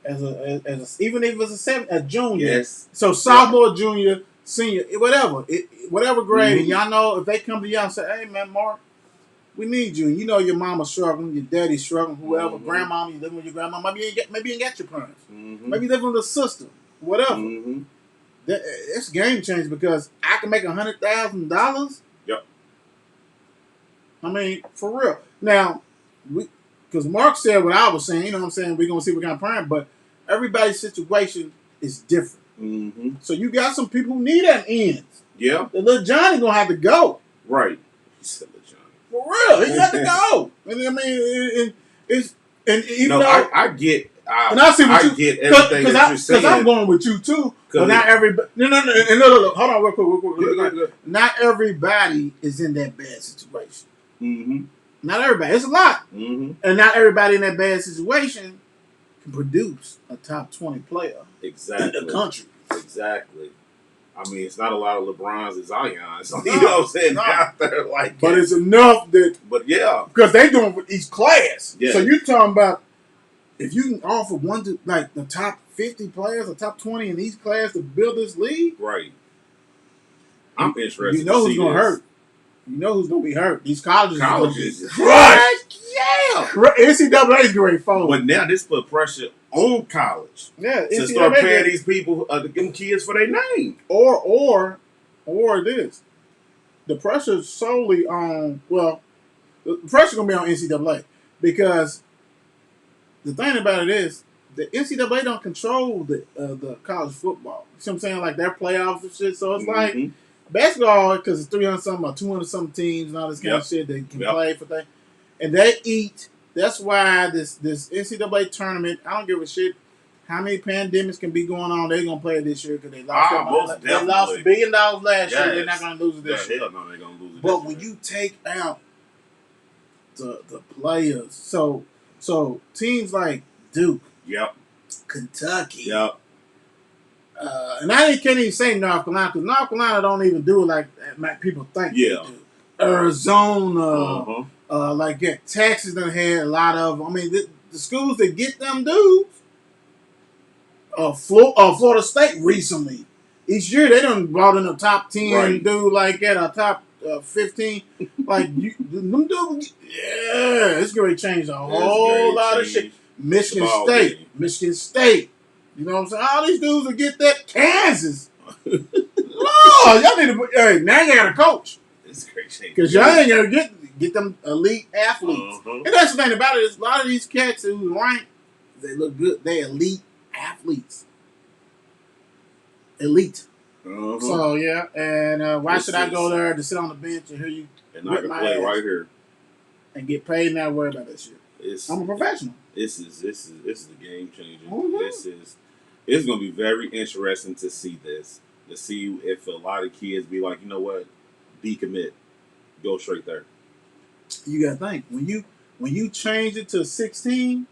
as a even if it's a junior.
Yes.
So sophomore, junior, senior, whatever grade, and y'all know if they come to y'all and say, "Hey, man, Mark, we need you." And you know your mama's struggling, your daddy's struggling, whoever, grandmama, you living with your grandma. Maybe you ain't got your parents. Maybe you living with a sister, whatever. It's game changer because I can make $100,000.
Yep.
I mean, for real. Now, because Mark said what I was saying, you know what I'm saying? We're going to see what kind of parent, but everybody's situation is different. So you got some people who need that ends.
Yeah.
The little Johnny going to have to go.
Right.
For real, he had to go. And I mean, even though
I get,
I see what
get everything that you're saying.
Because I'm going with you too. But not everybody. No. Hold on, real quick. Not everybody is in that bad situation. Not everybody. It's a lot. And not everybody in that bad situation produce a top 20 player
Exactly.
in the country.
Exactly. I mean, it's not a lot of LeBrons and Zions. You know what I'm saying? Out there like
but
that.
it's enough that.
But yeah,
because they doing with each class.
Yeah.
So you're talking about if you can offer one to like the top 50 players or top 20 in each class to build this league.
right. I'm interested.
You know
to
who's
see
gonna
this.
hurt. You know who's gonna be hurt. These colleges.
Colleges.
Crushed.
Yeah.
NCAA's great fold.
But now this put pressure on college
Yeah,
to start paying these people, them kids for their name.
Or this. The pressure is solely on, well, the pressure going to be on NCAA because the thing about it is the NCAA don't control the college football. You see what I'm saying? Like their playoffs and shit. So it's like basketball, because it's 300-something or 200-something teams and all this kind of shit they can play for things. And they eat. That's why this NCAA tournament, I don't give a shit how many pandemics can be going on. They're going to play it this year because they lost they lost $1 billion last year. They're not going to lose it this year.
Hell no, they're going to lose it
But when you take out the players, so teams like Duke, Kentucky, and I can't even say North Carolina because North Carolina don't even do it like people think they do. Arizona, like Texas done had a lot of. I mean, the schools that get them dudes. Florida State recently. Each year they done brought in a top 10 dude like that, a top 15. Like them dudes, it's going to change a whole lot of shit. Michigan State. You know what I'm saying? All these dudes will get that. Kansas. Lord, y'all need to. Hey, now you got a coach.
It's crazy
because y'all ain't gonna get them elite athletes. And that's the thing about it is a lot of these cats who rank, they look good. They elite athletes. Elite. So yeah, and why should I go there to sit on the bench and hear you
and I can play right here
and get paid and not worry about that shit? I'm a professional.
This is the game changer. It's gonna be very interesting to see this. To see if a lot of kids be like, you know what, decommit, go straight there.
You gotta think when you change it to 16.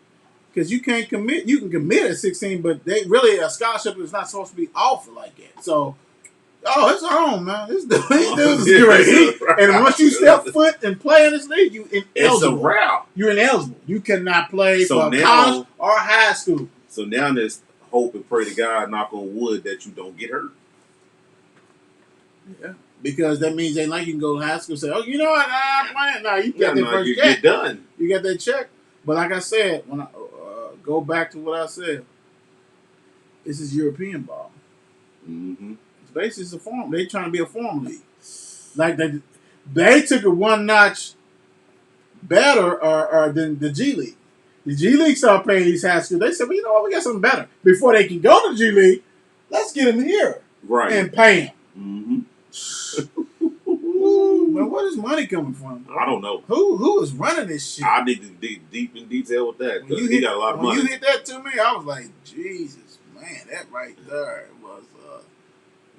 Because you can't commit. You can commit at 16, but they really a scholarship is not supposed to be offered like that. So, it's on, man. These dudes is great. And once you step foot and play in this league, you ineligible.
It's a route.
You're ineligible. You cannot play for college or high school.
So now there's hope and pray to God, knock on wood, that you don't get hurt.
Yeah. Because that means they like you can go to high school and say, oh, you know what? I'm playing. No, you got that first check.
Get done.
You got that check. But like I said, when I go back to what I said, this is European ball. It's basically a form. They trying to be a form league. Like they took it one notch better than the G League. The G League started paying these high schools. They said, well, you know what? We got something better. Before they can go to the G League, let's get them here and pay them. Man, where is money coming from?
I don't know.
Who is running this shit?
I need to dig deep in detail with that because he got a lot of money.
When you hit that to me, I was like, Jesus, man, that right there was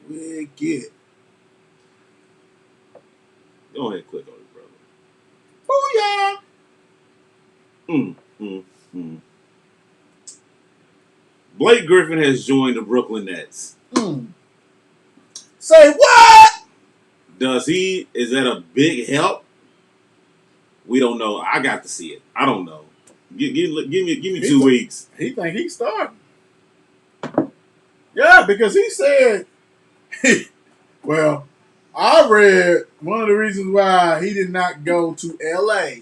wicked.
Go ahead and click on it, brother.
Oh
yeah. Blake Griffin has joined the Brooklyn Nets.
Say what?
Is that a big help? We don't know. I got to see it. I don't know. Give me 2 weeks.
He think he's starting. Yeah, because he said, well, I read one of the reasons why he did not go to LA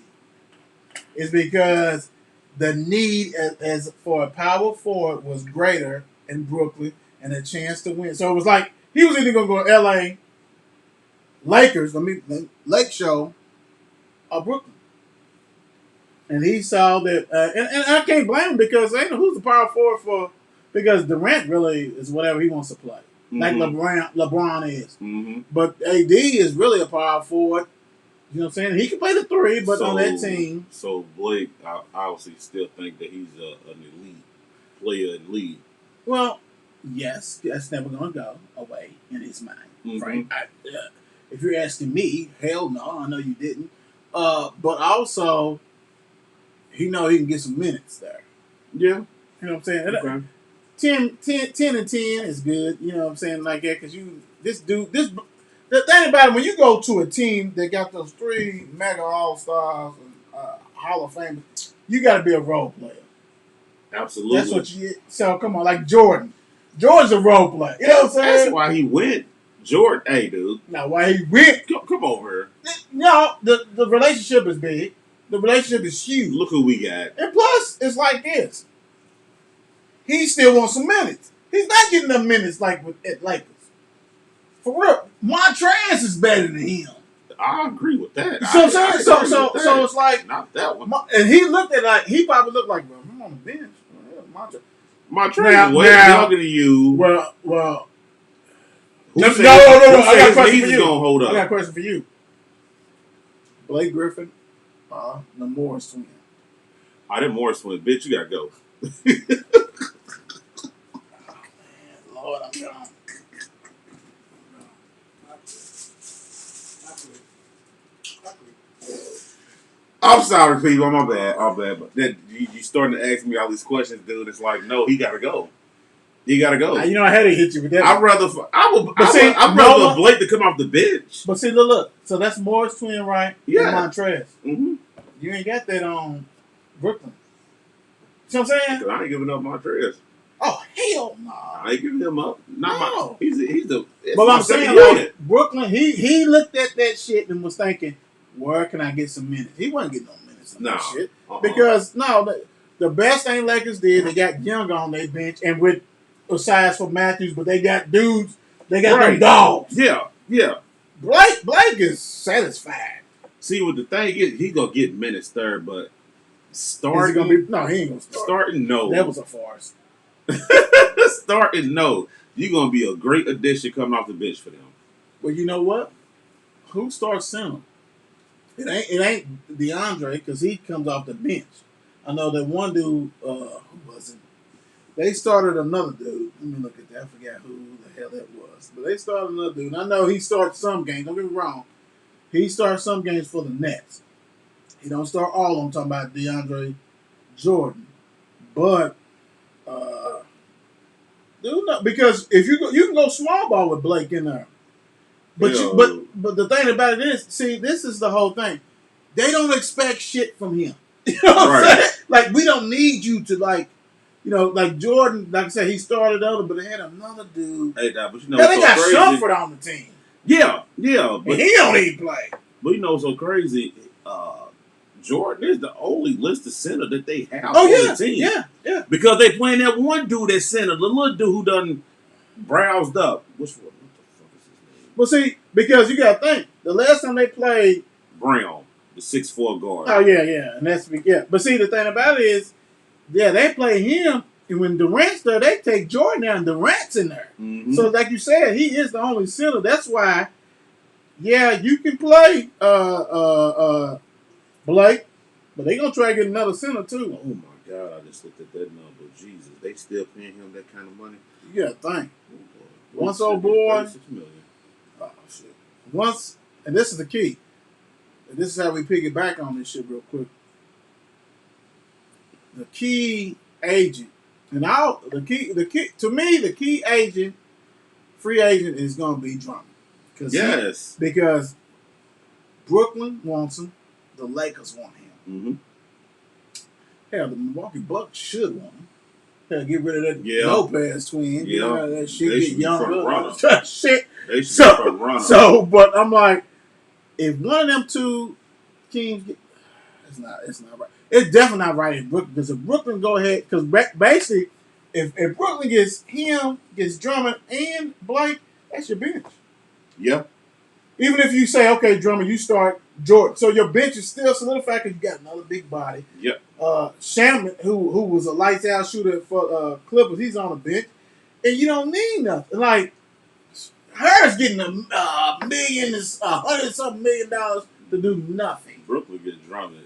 is because the need as for a power forward was greater in Brooklyn and a chance to win. So it was like he was either going to go to LA, Lakers, Lake Show, or Brooklyn. And he saw that, and I can't blame him because ain't who's the power forward for, because Durant really is whatever he wants to play. Like LeBron is. But AD is really a power forward. You know what I'm saying? He can play the three, but on that team.
So Blake, I obviously still think that he's an elite player in the league.
Well, yes, that's never going to go away in his mind. Right? If you're asking me, hell no, I know you didn't. But also, he know he can get some minutes there.
Yeah.
You know what I'm saying?
Okay.
10 and 10 is good. You know what I'm saying? Like that, because the thing about it, when you go to a team that got those 3 mega all-stars and Hall of Fame, you got to be a role player.
Absolutely.
That's what you. So come on, like Jordan. Jordan's a role player. You know what I'm saying?
That's why he went. Jordan, hey, dude.
Now, why he went?
Come over here.
No, the relationship is big. The relationship is huge.
Look who we got.
And plus, it's like this. He still wants some minutes. He's not getting them minutes like at Lakers. For real, Montrez is better than him.
I agree with that.
You see what I'm saying? So it's like,
not that one.
And he looked at he probably looked like, well, I'm on the bench.
Montrez is way younger than you.
Well.
No.
I got a question for you.
Gonna hold up?
I got a question for you. Blake Griffin, the Morris twin.
I didn't Morris twin. Bitch, you gotta go.
Lord, I'm gone.
I'm sorry, people. My bad. But then you starting to ask me all these questions, dude. It's like, no, he gotta go. He gotta go.
You know, I had to hit you with that.
I'd rather Blake to come off the bench.
But see, look. So that's Morris twin, right?
Yeah.
And Montrez.
Mm-hmm.
You ain't got that on Brooklyn. See what I'm saying?
Because I ain't giving up Montrez.
Oh, hell no.
I ain't giving him up.
No.
He's the.
But I'm saying, like, Brooklyn, he looked at that shit and was thinking, where can I get some minutes? He wasn't getting no minutes on that shit. Because, the best thing Lakers did, they got Young on their bench, and with asides for Matthews, but they got dudes, they got them dogs.
Yeah.
Blake is satisfied.
See, what the thing is, he's going to get minutes third, but starting.
No, he ain't going to start.
Starting, no.
That was a farce.
Starting, no. You're going to be a great addition coming off the bench for them.
Well, you know what? Who starts center? It ain't DeAndre, because he comes off the bench. I know that one dude, who was it? They started another dude. Let me look at that. I forgot who the hell that was. But they started another dude. And I know he starts some games. Don't get me wrong. He starts some games for the Nets. He don't start all. I'm talking about DeAndre Jordan. But, dude, no, because if you can go small ball with Blake in there. But but the thing about it is, see, this is the whole thing. They don't expect shit from him. You know what I'm saying? Like, we don't need you to, like, like Jordan, like I said, he started other, but they had another dude.
Hey, but
they got Shumpert on the team.
Yeah.
But he don't even play.
But you know what's so crazy? Jordan is the only listed center that they have on the team.
Yeah.
Because they playing that one dude at center, the little dude who done browsed up. Which one? What the fuck is his name?
Well, see, because you got to think, the last time they played
Brown, the 6'4" guard.
Oh, yeah. And that's, But see, the thing about it is, they play him, and when Durant's there, they take Jordan down, and Durant's in there.
Mm-hmm.
So, like you said, he is the only center. That's why, you can play Blake, but they going to try to get another center, too.
Oh, my God, I just looked at that number. Jesus, they still paying him that kind of money?
You got to think.
Oh,
Once, old boy.
$36 million.
Oh, shit. Once, and this is the key. And this is how we piggyback on this shit real quick. The key agent, and the key to me, the key agent, free agent is going to be Drummond. Because Brooklyn wants him, the Lakers want him.
Mm-hmm.
Hell, the Milwaukee Bucks should want him. Hell, get rid of that
Yeah.
Lopez twin.
Yeah.
That shit
They
get
should be
younger.
front
Shit.
They should be front runner.
So, but I'm like, if one of them two teams get, it's not right. It's definitely not right if Brooklyn, because if Brooklyn go ahead, because basically, if Brooklyn gets Drummond and Blake, that's your bench.
Yep.
Even if you say, okay, Drummond, you start Jordan, so your bench is still solidified because you got another big body.
Yep.
Shaman, who was a lights out shooter for Clippers, he's on the bench, and you don't need nothing. Like, Harris getting $100-something million to do nothing.
Brooklyn gets Drummond,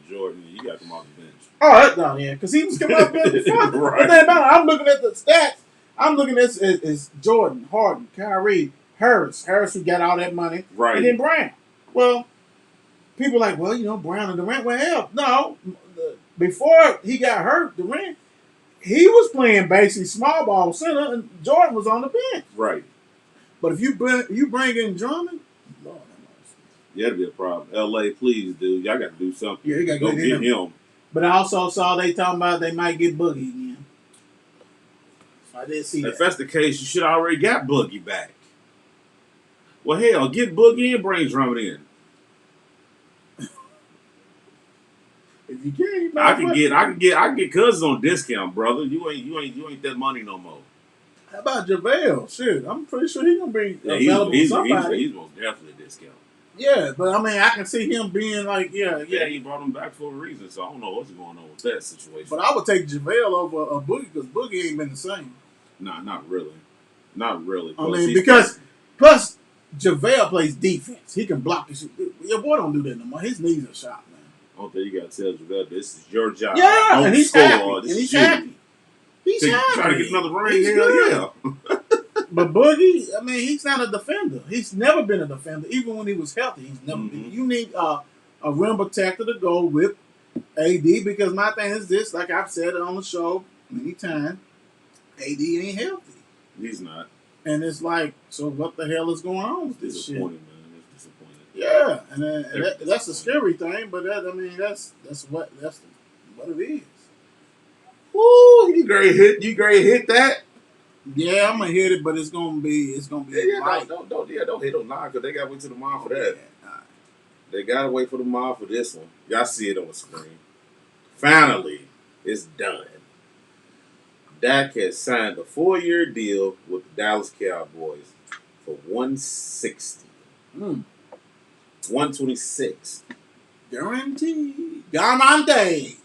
Jordan, you got them off the bench.
Oh, that's down here because he was coming up there before.
Right.
But then I'm looking at the stats. I'm looking at is Jordan, Harden, Kyrie, Harris who got all that money,
Right.
and then Brown. Well, people are like, Brown and Durant. Well, hell, no. Before he got hurt, Durant, he was playing basically small ball center, and Jordan was on the bench.
Right.
But if you bring in Drummond, Lord have mercy.
Yeah, that'd be a problem. LA, please, dude. Y'all got to do something.
Yeah, you got to
go get him.
But I also saw they talking about they might get Boogie again. So I did see that.
If that's the case, you should already got Boogie back. Well, hell, get Boogie and bring Drummond in.
If you can, you
I can get Cousins on discount, brother. You ain't that money no more.
How about JaVale? Shit, I'm pretty sure he's gonna be available
He's
to somebody.
He's most definitely a discount.
Yeah, but I mean, I can see him being like, yeah.
He brought him back for a reason, so I don't know what's going on with that situation.
But I would take JaVale over a Boogie because Boogie ain't been the same.
Nah, not really. Not really.
I mean, because plus JaVale plays defense. He can block his shit. Your boy don't do that no more. His knees are shot, man.
I don't think you got to tell JaVale this is your job.
Yeah,
don't
and he's
score.
happy.
This
And
is
he's
you.
happy. He's
So you
happy.
trying to get another ring?
He's
Hell
good.
yeah.
But Boogie, I mean, he's not a defender. He's never been a defender. Even when he was healthy, he's never been. You need a rim protector to go with AD because my thing is this, like I've said it on the show many times, AD ain't healthy.
He's not.
And it's like, so what the hell is going on with this shit?
Disappointed, man. It's disappointed.
Yeah, and that's a scary thing, but that's what it is.
Woo! You great hit that.
Yeah, I'm gonna hit it, but it's gonna be right.
Don't hit on line because they gotta wait till tomorrow for that.
Yeah, right.
They gotta wait for tomorrow for this one. Y'all see it on the screen. Finally, it's done. Dak has signed a 4-year deal with the Dallas Cowboys for $160. 126.
Guaranteed. Guarantee.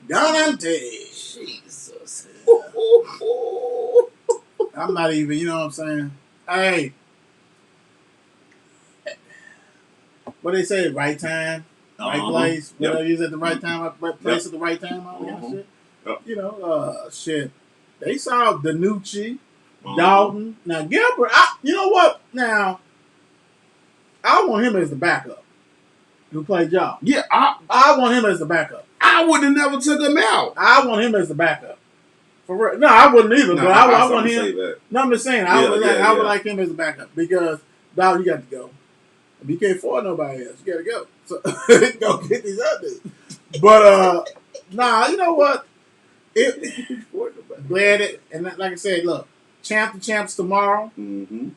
Guarantee.
Jesus.
I'm not even, you know what I'm saying? Hey. What they say, right time, right place.
Yep.
Whatever is at the right time, right place at the right time, all that kind of shit.
Yep.
You know, shit. They saw Danucci,
Uh-huh.
Dalton. Now, Gilbert, you know what? Now, I want him as the backup who played y'all.
Yeah,
I want him as the backup.
I would have never took him out.
I want him as the backup. For real. No, I wouldn't either, but I want him. No, I'm just saying, I would like him as a backup because, Dalton, you got to go. If you can't afford nobody else, you got to go. So, go get these others. But, you know what? Glad it, and like I said, look, champs tomorrow.
Mm-hmm.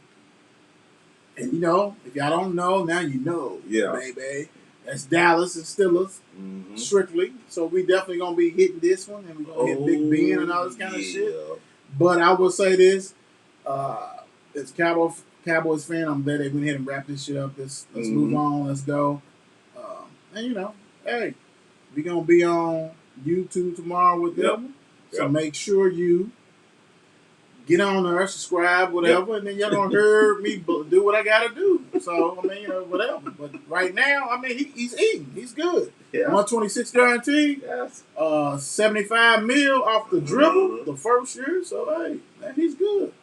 And you know, if y'all don't know, now you know, baby. That's Dallas and Steelers, strictly. So we definitely gonna be hitting this one, and we're gonna hit Big Ben and all this kind of shit. But I will say this: as a Cowboys fan, I'm glad they went ahead and wrapped this shit up. Let's move on. Let's go. And you know, hey, we're gonna be on YouTube tomorrow with them. So make sure you get on there, subscribe, whatever, and then y'all gonna hear me do what I gotta do. So I mean, you know, whatever. But right now, I mean, he's eating. He's good. Yeah. 126 guaranteed. Yes. 75 mil off the dribble the first year. So hey, man, he's good.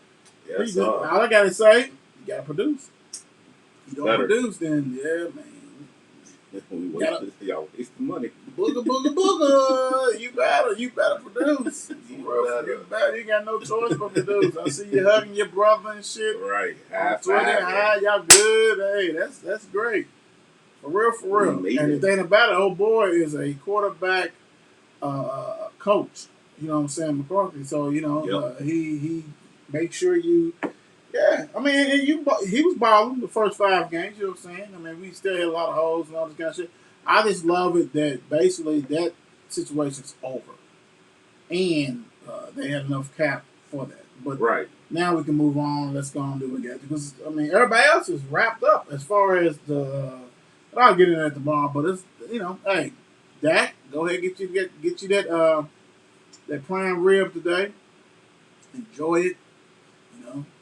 Yes, he's good. All I gotta say, you gotta produce. You don't produce, then yeah, man.
Y'all waste the money.
Booger. You better produce. You better. You got no choice but produce. I see you hugging your brother and shit.
Right.
Y'all good. Hey, that's great. For real. And the thing about it, old boy is a quarterback coach. You know what I'm saying, McCarthy. So you know he makes sure you. Yeah, I mean, and he was balling the first 5 games. You know what I'm saying? I mean, we still had a lot of holes and all this kind of shit. I just love it that basically that situation's over, and they had enough cap for that. But now we can move on. Let's go on and do what we got to. Because I mean, everybody else is wrapped up as far as the. I'll get in at tomorrow, but it's hey, Dak, go ahead get you that prime rib today. Enjoy it.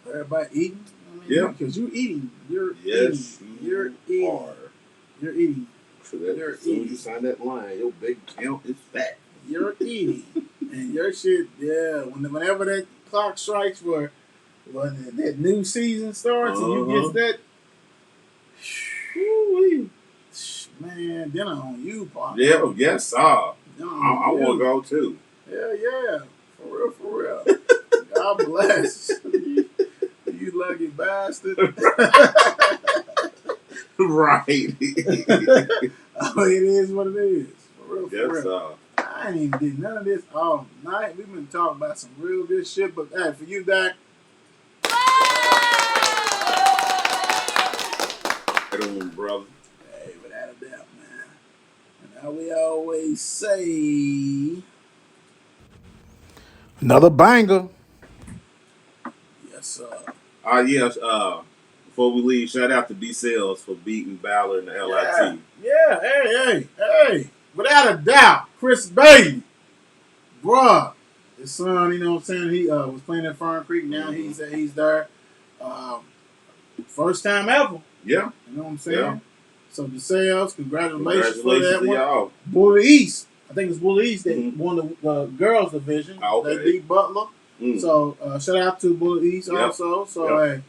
Everybody eating? I mean, because you're eating. You're eating. You're eating.
As soon as you sign that line, your big count is fat.
You're eating. And your shit, whenever that clock strikes for that new season starts and you get that, man, dinner on you, partner.
Yeah, yes, sir. I want to go too.
Yeah. For real. God bless. You lucky bastard.
Right.
Oh, it is what it is. For real.
Yes,
I ain't even did none of this all night. We've been talking about some real good shit, but hey, for you, Dak.
Brother.
Hey, without a doubt, man. And how we always say, another banger. Yes, sir.
Yes. Before we leave, shout out to DeSales for beating Ballard in the LIT.
Yeah. Hey. Without a doubt, Chris Bailey, bruh, his son. You know what I'm saying? He was playing at Fern Creek. Now he's there. First time ever.
Yeah.
You know what I'm saying?
Yeah.
So DeSales, congratulations for that
to
one.
y'all.
Bulliet East. I think it's Bulliet East that won the girls division.
Oh, okay.
They beat Butler. So shout out to Bulliet East also. So hey,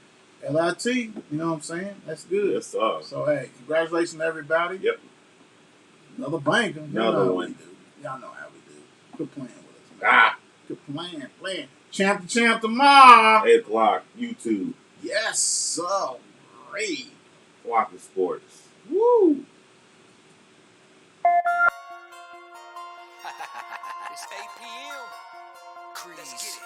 LIT, you know what I'm saying? That's good.
Yes, sir.
So hey, congratulations to everybody.
Yep.
Another banker.
Another one.
Y'all know how we do. Quit playing with us.
Ah.
Quit playing. Champ tomorrow.
8 o'clock, YouTube.
Yes, sir. Great.
Flock of Sports.
Woo.
It's 8 p.m. Let's get it.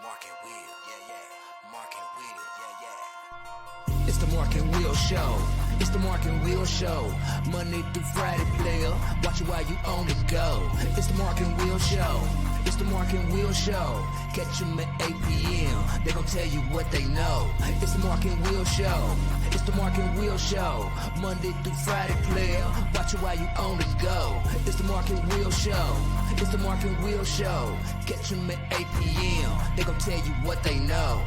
Mark and Will, yeah. Mark and Will, yeah. It's the Mark and Will Show. It's the Mark and Will Show. Monday through Friday, player. Watch it while you on the go. It's the Mark and Will Show. It's the Mark and Will Show. Catch them at 8 p.m. They gon' tell you what they know. It's the Mark and Will Show. It's the Mark and Will Show. Monday through Friday, player. Watch it while you on the go. It's the Mark and Will Show. It's the Mark and Will Show. Catch them at 8 p.m. They gon' tell you what they know.